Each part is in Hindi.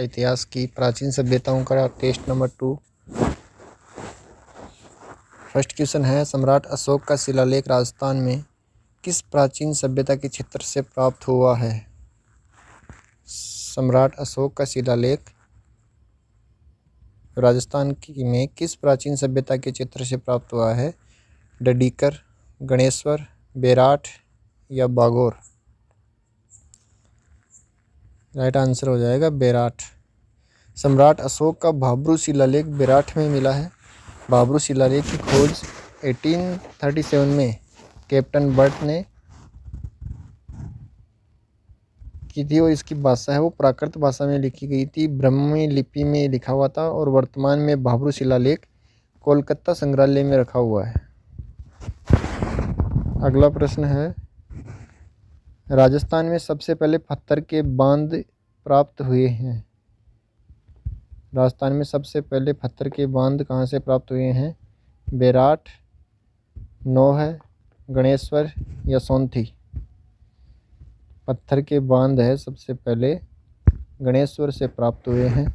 का इतिहास की प्राचीन सभ्यताओं का टेस्ट नंबर 2। फर्स्ट क्वेश्चन है, सम्राट अशोक का शिलालेख राजस्थान में किस प्राचीन सभ्यता के क्षेत्र से प्राप्त हुआ है? सम्राट अशोक का शिलालेख राजस्थान में किस प्राचीन सभ्यता के क्षेत्र से प्राप्त हुआ है? डडीकर, गणेश्वर, बेराठ या बागोर? राइट आंसर हो जाएगा बेराठ। सम्राट अशोक का भाब्रू शिलालेख बेराठ में मिला है। भाब्रू शिलालेख की खोज 1837 में कैप्टन बर्ट ने की थी और इसकी भाषा है वो प्राकृत भाषा में लिखी गई थी। ब्राह्मी लिपि में लिखा हुआ था और वर्तमान में भाब्रू शिलालेख कोलकाता संग्रहालय में रखा हुआ है। अगला प्रश्न है, राजस्थान में सबसे पहले पत्थर के बांध प्राप्त हुए हैं। राजस्थान में सबसे पहले पत्थर के बांध कहाँ से प्राप्त हुए हैं? बेराठ, नौहर, गणेश्वर या सोंथी? पत्थर के बांध है सबसे पहले गणेश्वर से प्राप्त हुए हैं।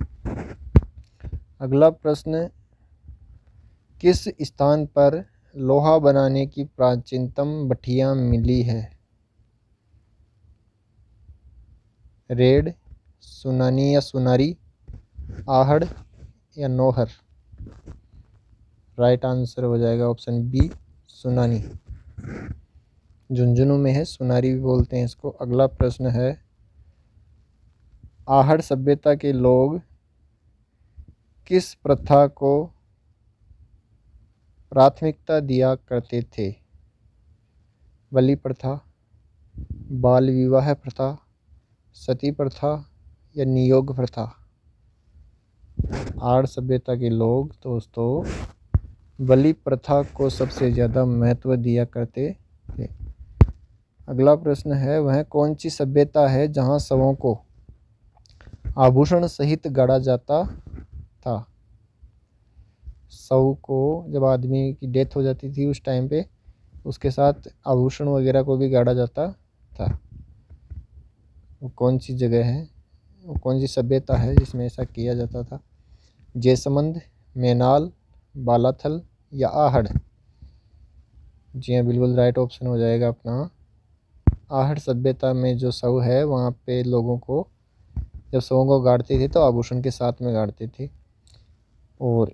अगला प्रश्न, किस स्थान पर लोहा बनाने की प्राचीनतम भट्टियां मिली है? रेड, सुनानी या सुनारी, आहड़ या नौहर? राइट आंसर हो जाएगा ऑप्शन बी, सुनानी। झुंझुनू में है, सुनारी भी बोलते हैं इसको। अगला प्रश्न है, आहड़ सभ्यता के लोग किस प्रथा को प्राथमिकता दिया करते थे? बलि प्रथा, बाल विवाह प्रथा, सती प्रथा या नियोग प्रथा? आहड़ सभ्यता के लोग दोस्तों बलि प्रथा को सबसे ज़्यादा महत्व दिया करते थे। अगला प्रश्न है, वह कौन सी सभ्यता है जहां शवों को आभूषण सहित गाड़ा जाता था? शव को जब आदमी की डेथ हो जाती थी उस टाइम पे उसके साथ आभूषण वगैरह को भी गाड़ा जाता था। वो कौन सी जगह है, वो कौन सी सभ्यता है जिसमें ऐसा किया जाता था? जैसमंद, मैनाल, बालाथल या आहड़? जी हाँ, बिल्कुल राइट ऑप्शन हो जाएगा अपना आहड़ सभ्यता में जो शव है वहाँ पे लोगों को जब शवों को गाड़ते थे तो आभूषण के साथ में गाड़ते थे। और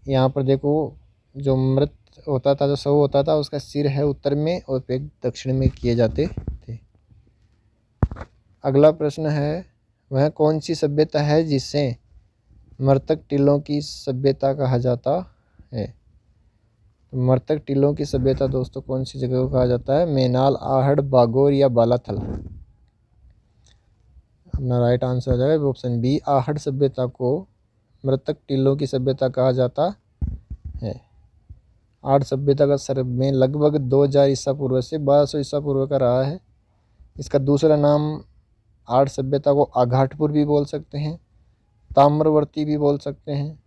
यहाँ पर देखो, जो मृत होता था, जो शव होता था, उसका सिर है उत्तर में और पैर दक्षिण में किए जाते थे। अगला प्रश्न है, वह कौन सी सभ्यता है जिसे मृतक टीलों की सभ्यता कहा जाता है? तो मृतक टीलों की सभ्यता दोस्तों कौन सी जगह को कहा जाता है? मैनाल, आहड़, बागोर या बालाथल? अपना राइट आंसर हो जाएगा ऑप्शन बी, आहड़ सभ्यता को मृतक टीलों की सभ्यता कहा जाता है। आहड़ सभ्यता का समय लगभग 2000 ईसा पूर्व से 1200 ईसा पूर्व का रहा है। इसका दूसरा नाम आहड़ सभ्यता को आघाटपुर भी बोल सकते हैं, ताम्रवर्ती भी बोल सकते हैं,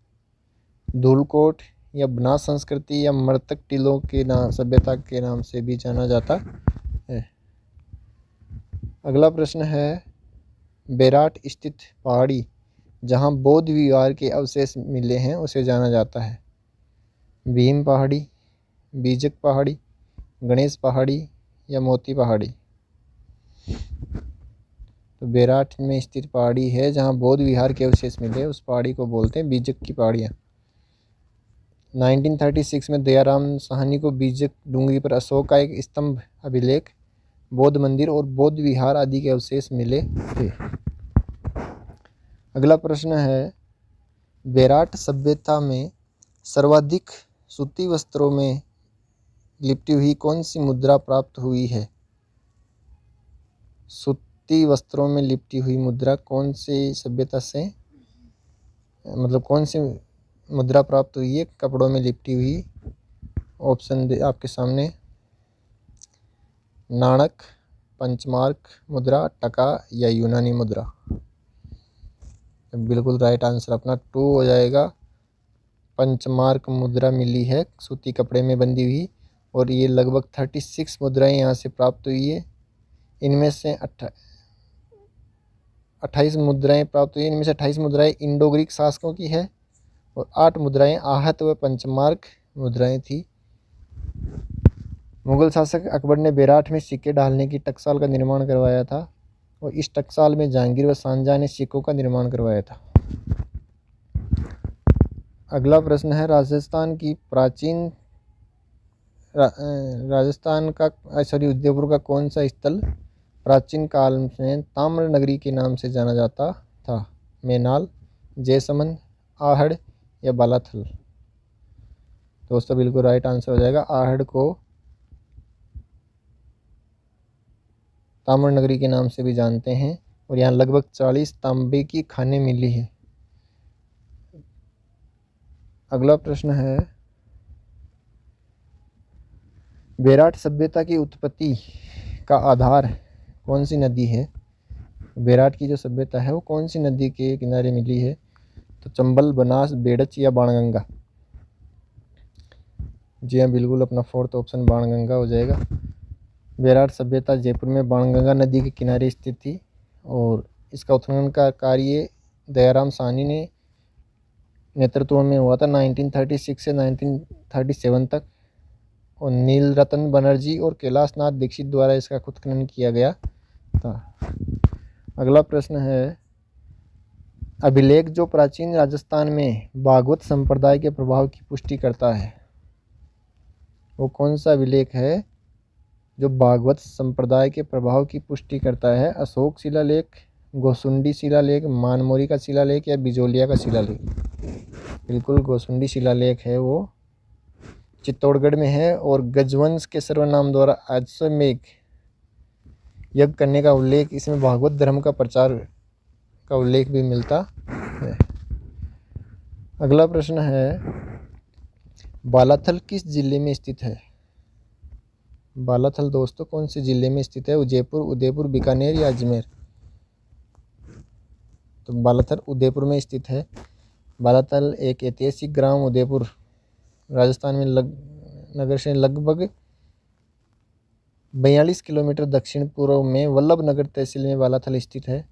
धूलकोट या बनास संस्कृति या मृतक टीलों के नाम सभ्यता के नाम से भी जाना जाता है। अगला प्रश्न है, बेराठ स्थित पहाड़ी जहां बौद्ध विहार के अवशेष मिले हैं उसे जाना जाता है? भीम पहाड़ी, बीजक पहाड़ी, गणेश पहाड़ी या मोती पहाड़ी? तो बेराठ में स्थित पहाड़ी है जहां बौद्ध विहार के अवशेष मिले, उस पहाड़ी को बोलते हैं बीजक की पहाड़ियाँ। 1936 में दयाराम साहनी को बीजक डूंगरी पर अशोक का एक स्तंभ अभिलेख, बौद्ध मंदिर और बौद्ध विहार आदि के अवशेष मिले थे। अगला प्रश्न है, बेराठ सभ्यता में सर्वाधिक सूती वस्त्रों में लिपटी हुई कौन सी मुद्रा प्राप्त हुई है? सूती वस्त्रों में लिपटी हुई मुद्रा कौन सी सभ्यता से, मतलब कौन सी मुद्रा प्राप्त हुई है कपड़ों में लिपटी हुई? ऑप्शन आपके सामने, नाणक, पंचमार्क मुद्रा, टका या यूनानी मुद्रा? बिल्कुल राइट आंसर अपना 2 हो जाएगा। पंचमार्क मुद्रा मिली है सूती कपड़े में बंधी हुई और ये लगभग 36 मुद्राएं यहाँ से प्राप्त हुई है। इनमें से 28 मुद्राएं प्राप्त हुई। इनमें से 28 मुद्राएं इंडो ग्रीक शासकों की है और 8 मुद्राएं आहत व पंचमार्क मुद्राएं थी। मुगल शासक अकबर ने बेराट में सिक्के डालने की टकसाल का निर्माण करवाया था और इस टकसाल में जहांगीर व शाहजहां ने सिक्कों का निर्माण करवाया था। अगला प्रश्न है उदयपुर का कौन सा स्थल प्राचीन काल में ताम्र नगरी के नाम से जाना जाता था? मेनाल, जयसमंद, आहड़ या बालाथल? दोस्तों बिल्कुल राइट आंसर हो जाएगा, आहड़ को ताम्र नगरी के नाम से भी जानते हैं और यहाँ लगभग 40 तांबे की खानें मिली है। अगला प्रश्न है बेराट सभ्यता की उत्पत्ति का आधार कौन सी नदी है? बेराट की जो सभ्यता है वो कौन सी नदी के किनारे मिली है? तो चंबल, बनास, बेड़च या बाणगंगा? जी हाँ बिल्कुल, अपना फोर्थ ऑप्शन बाणगंगा हो जाएगा। बेराट सभ्यता जयपुर में बाणगंगा नदी के किनारे स्थित थी और इसका उत्खनन का कार्य दयाराम साहनी ने नेतृत्व में हुआ था 1936 से 1937 तक और नील रतन बनर्जी और कैलाश नाथ दीक्षित द्वारा इसका उत्खनन किया गया था। अगला प्रश्न है अभिलेख जो प्राचीन राजस्थान में भागवत संप्रदाय के प्रभाव की पुष्टि करता है, वो कौन सा अभिलेख है जो भागवत संप्रदाय के प्रभाव की पुष्टि करता है? अशोक शिलालेख, गोसुंडी शिलालेख, मानमोरी का शिलालेख या बिजोलिया का शिलालेख? बिल्कुल गोसुंडी शिलालेख है, वो चित्तौड़गढ़ में है और गजवंश के सर्वनाम द्वारा अश्वमेध यज्ञ करने का उल्लेख, इसमें भागवत धर्म का प्रचार का उल्लेख भी मिलता है। अगला प्रश्न है बालाथल किस जिले में स्थित है? बालाथल दोस्तों कौन से जिले में स्थित है? उदयपुर, बीकानेर या अजमेर? तो बालाथल उदयपुर में स्थित है। बालाथल एक ऐतिहासिक ग्राम उदयपुर राजस्थान में नगर से लगभग 42 किलोमीटर दक्षिण पूर्व में वल्लभनगर तहसील में बालाथल स्थित है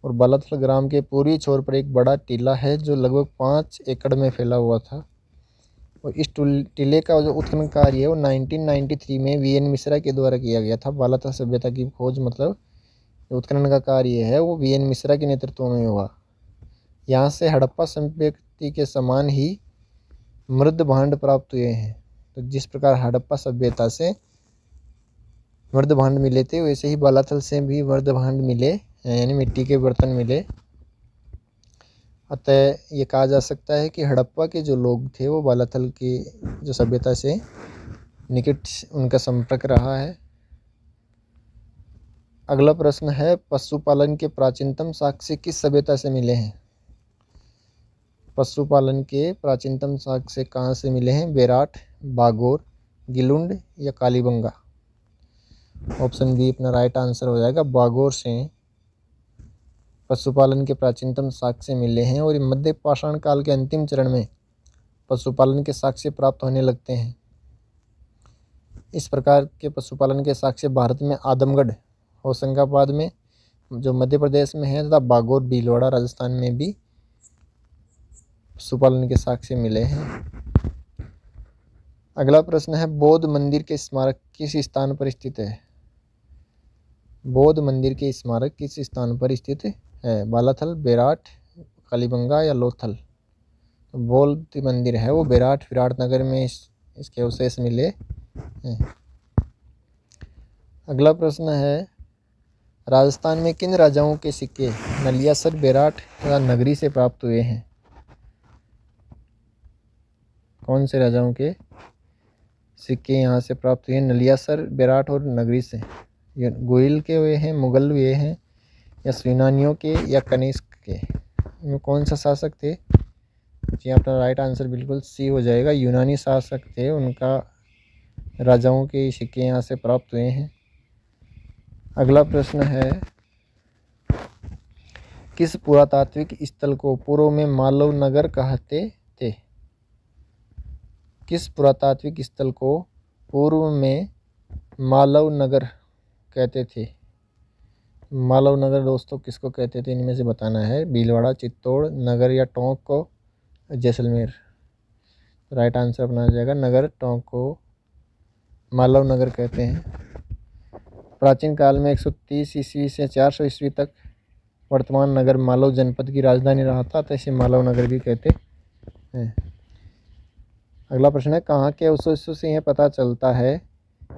और बालाथल ग्राम के पूर्वी छोर पर एक बड़ा टीला है जो लगभग 5 एकड़ में फैला हुआ था और इस टीले का जो उत्खनन कार्य है वो 1993 में वीएन मिश्रा के द्वारा किया गया था। बालाथल सभ्यता की खोज मतलब उत्खनन का कार्य है वो वीएन मिश्रा के नेतृत्व में हुआ। यहाँ से हड़प्पा सभ्यता के समान ही मृद भांड प्राप्त हुए हैं। तो जिस प्रकार हड़प्पा सभ्यता से मृद भांड मिले थे वैसे ही बालाथल से भी मृद भांड मिले, यानी मिट्टी के बर्तन मिले। अतः ये कहा जा सकता है कि हड़प्पा के जो लोग थे वो बालाथल की जो सभ्यता से निकट उनका संपर्क रहा है। अगला प्रश्न है पशुपालन के प्राचीनतम साक्ष्य किस सभ्यता से मिले हैं? पशुपालन के प्राचीनतम साक्ष्य कहाँ से मिले हैं? बेराट, बागोर, गिलुंड या कालीबंगा? ऑप्शन बी अपना राइट आंसर हो जाएगा, बागोर से पशुपालन के प्राचीनतम साक्ष्य मिले हैं और मध्य पाषाण काल के अंतिम चरण में पशुपालन के साक्ष्य प्राप्त होने लगते हैं। इस प्रकार के पशुपालन के साक्ष्य भारत में आदमगढ़, होशंगाबाद में जो मध्य प्रदेश में है तथा बागोर, भीलवाड़ा राजस्थान में भी पशुपालन के साक्ष्य मिले हैं। अगला प्रश्न है बौद्ध मंदिर के स्मारक किस स्थान पर स्थित है? बौद्ध मंदिर के स्मारक किस स्थान पर स्थित है? बालाथल, बेराट, कालीबंगा या लोथल? तो बौद्ध मंदिर है वो विराटनगर में इसके अवशेष मिले हैं। अगला प्रश्न है राजस्थान में किन राजाओं के सिक्के नलियासर, बेराट या नगरी से प्राप्त हुए हैं? कौन से राजाओं के सिक्के यहाँ से प्राप्त हुए? नलियासर, बेराट और नगरी से। ये गोयल के हुए हैं, मुगल हुए हैं या यूनानियों के या कनिष्क के? इनमें कौन सा शासक थे? जी अपना राइट आंसर बिल्कुल सी हो जाएगा, यूनानी शासक थे, उनका राजाओं के सिक्के यहाँ से प्राप्त हुए हैं। अगला प्रश्न है किस पुरातात्विक स्थल को पूर्व में मालव नगर कहते थे? किस पुरातात्विक स्थल को पूर्व में मालव नगर कहते थे? मालव नगर दोस्तों किसको कहते थे, इनमें से बताना है। भीलवाड़ा, चित्तौड़, नगर या टोंक को जैसलमेर। राइट आंसर अपना आ जाएगा नगर, टोंक को मालव नगर कहते हैं। प्राचीन काल में 130 ईस्वी से 400 ईस्वी तक वर्तमान नगर मालव जनपद की राजधानी रहा था, तो इसे मालव नगर भी कहते हैं। अगला प्रश्न है, कहाँ के अवशेषों से यह पता चलता है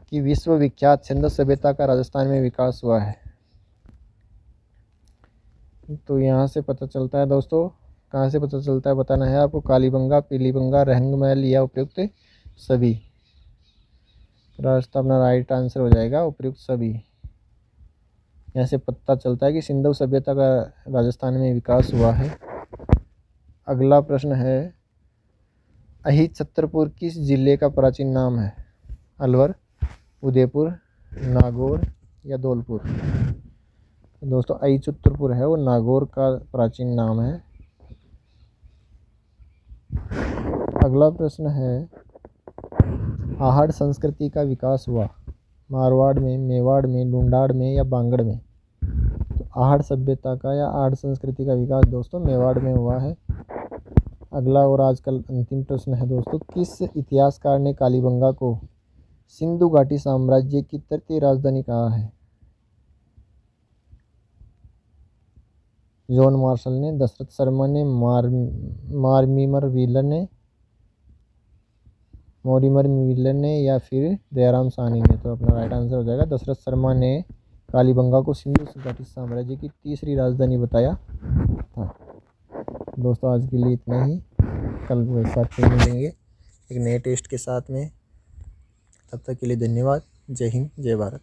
कि विश्व विख्यात सिंधु सभ्यता का राजस्थान में विकास हुआ है। तो यहाँ से पता चलता है दोस्तों, कहाँ से पता चलता है बताना है आपको। कालीबंगा, पीलीबंगा, रहंगमहल या उपयुक्त सभी। रास्ता अपना राइट आंसर हो जाएगा उपयुक्त सभी। यहाँ से पता चलता है कि सिंधु सभ्यता का राजस्थान में विकास हुआ है। अगला प्रश्न है, अहिछत्रपुर किस जिले का प्राचीन नाम है। अलवर, उदयपुर, नागौर या धौलपुर। दोस्तों अहिछत्रपुर है वो नागौर का प्राचीन नाम है। अगला प्रश्न है, आहड़ संस्कृति का विकास हुआ मारवाड़ में, मेवाड़ में, ढूंढाड़ में या बांगड़ में। तो आहड़ सभ्यता का या आहड़ संस्कृति का विकास दोस्तों मेवाड़ में हुआ है। अगला और आजकल अंतिम प्रश्न है दोस्तों, किस इतिहासकार ने कालीबंगा को सिंधु घाटी साम्राज्य की तृतीय राजधानी कहा है। जॉन मार्शल ने, दशरथ शर्मा ने, मॉरिमर व्हीलर ने या फिर दयाराम साहनी ने। तो अपना राइट आंसर हो जाएगा दशरथ शर्मा ने कालीबंगा को सिंधु घाटी साम्राज्य की तीसरी राजधानी बताया था। दोस्तों आज के लिए इतना ही, कल एक बार फिर मिलेंगे एक नए टेस्ट के साथ में। तब तक के लिए धन्यवाद। जय हिंद, जय भारत।